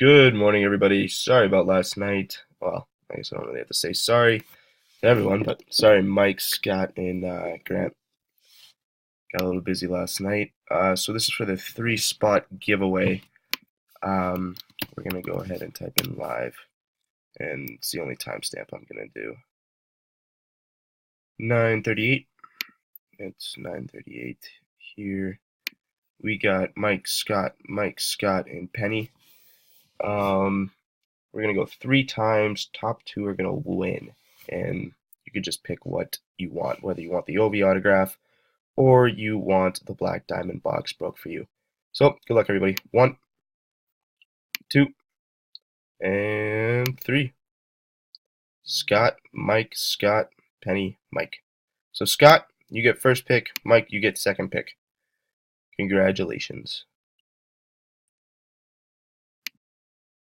Good morning, everybody. Sorry about last night. Well, I guess I don't really have to say sorry to everyone, but sorry, Mike, Scott, and Grant got a little busy last night. So this is for the three-spot giveaway. Um, we're gonna go ahead and type in live, and it's the only timestamp I'm gonna do. 9:38. It's 9:38 here. We got Mike, Scott, and Penny. We're gonna go three times. Top two are gonna win, and you can just pick what you want, whether you want the Ovi autograph or you want the Black Diamond box broke for you. So good luck, everybody. One, two, and three. Scott, Penny, Mike. So Scott, you get first pick. Mike, you get second pick. Congratulations.